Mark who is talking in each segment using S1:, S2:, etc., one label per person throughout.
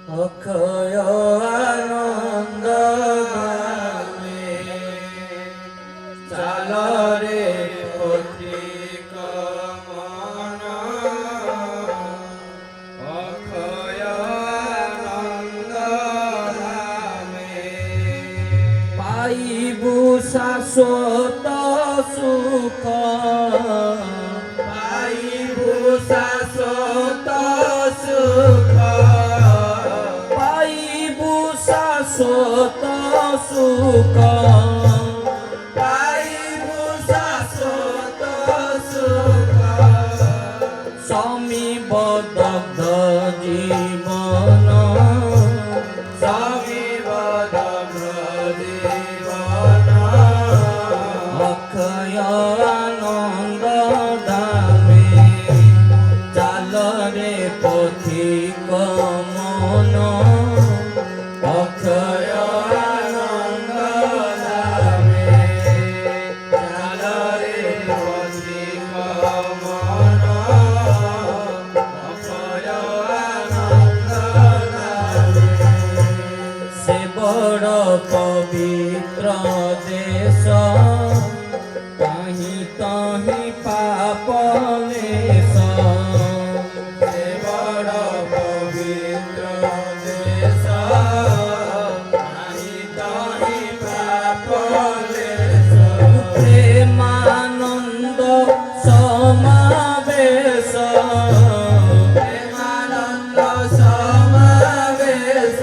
S1: অক্ষয় আনন্দ ধামে চালরে পথিক মন অক্ষয় আনন্দ ধামে পাইবু শাশ্বত সুখ পাইবু শাশ্বত সুখ শাশ্বত সুখ পাইবু শাশ্বত সুখ সমীবদগ্ধ জীবন সমীবদগ্ধ জীবন অক্ষয় আনন্দ ধামে চালরে পথিক মন অক্ষয় আনন্দ ধামে চালরে পথিক মন অক্ষয় আনন্দ ধামে সে বড় পবিত্র দেশ তাহি তাহি পাপ লেশ সে বড় পবিত্র দেশ প্রেমানন্দ সমাবেশ প্রেমানন্দ সমাবেশ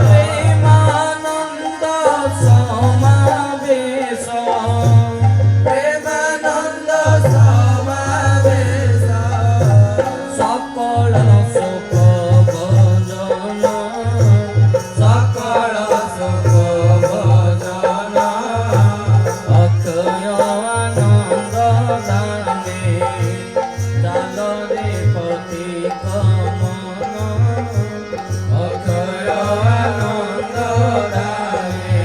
S1: প্রেমানন্দ সমাবেশ প্রেমানন্দ সমাবেশ সকল সুখ ভজন সকল সুখ ভজন অক্ষয় আনন্দ ধামে চালরে পথিক মন অক্ষয় আনন্দ ধামে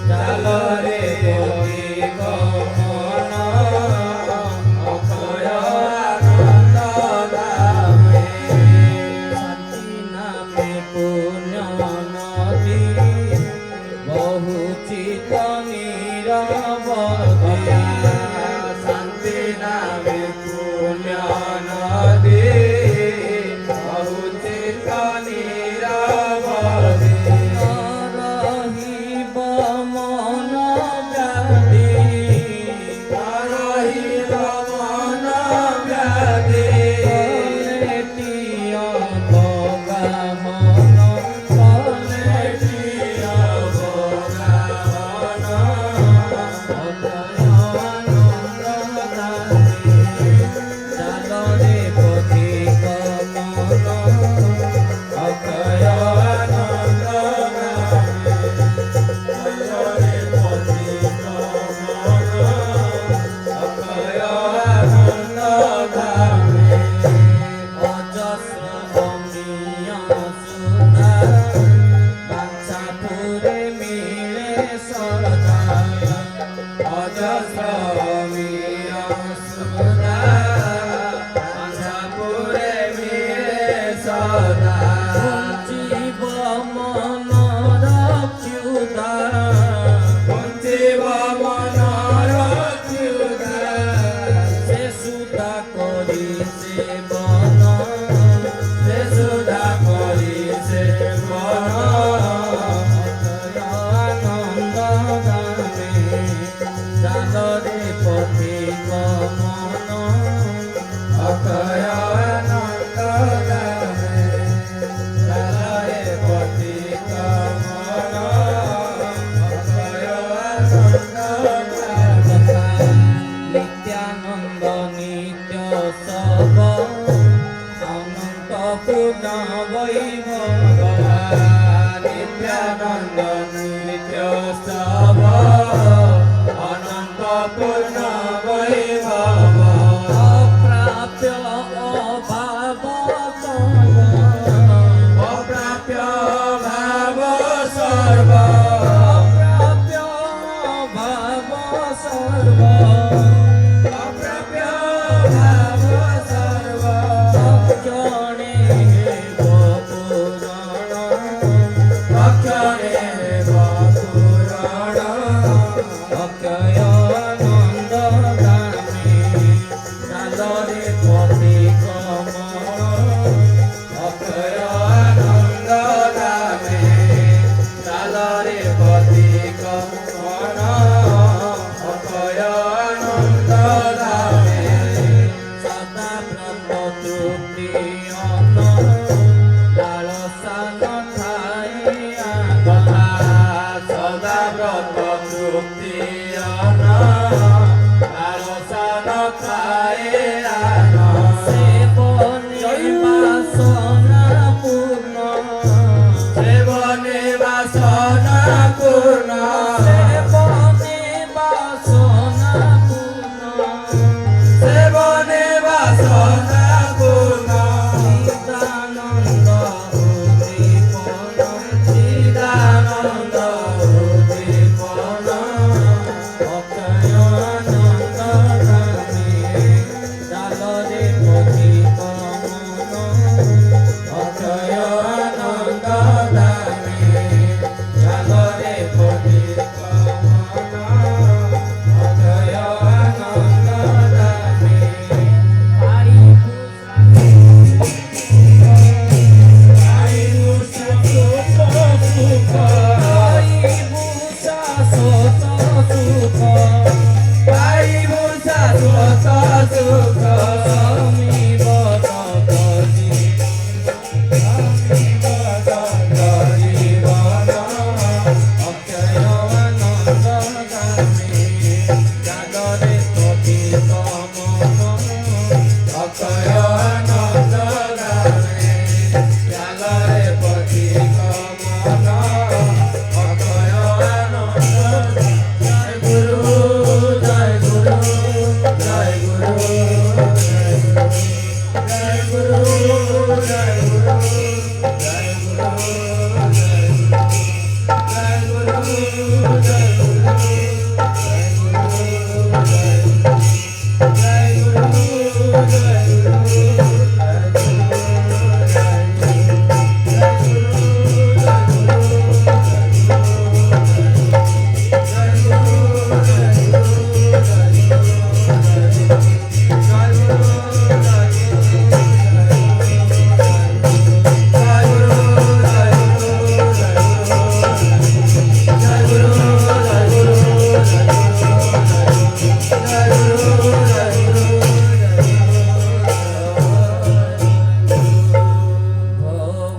S1: চালরে পথিক মন অক্ষয় আনন্দ ধামে শান্তি নামে পুণ্য নদী বহু চিত নীরবধি শান্তি নামে পুণ্য নদী বহু চিত নীরবধি রহিব মন ব্যাধি রহিব মন ব্যাধি কলেটিয় ভগবান কলেটিয় ভগবান অক্ষয় আনন্দ ধামে চালরে পথিক মন অক্ষয় আনন্দ ধামে চালরে পথিক মন অক্ষয় আনন্দ ধামে অজস্র অমিয় সুধা বাঞ্ছাপুরে মিলে সরদা অজস্র অমিয় সুধা বাঞ্ছাপুরে মিলে সদা জীব মনর চ্যুতা জীব মনর চ্যুতা সে সুধা করি সেবন সে সুধা করি সেবন অক্ষয় আনন্দ ধামে চালরে পথিক মন অক্ষয় আনন্দ ধামে চালরে পথিক মন অক্ষয় আনন্দ ধামে নিত্যানন্দ নিত্য সব অনন্ত পূর্ণ বৈভব নিত্যানন্দ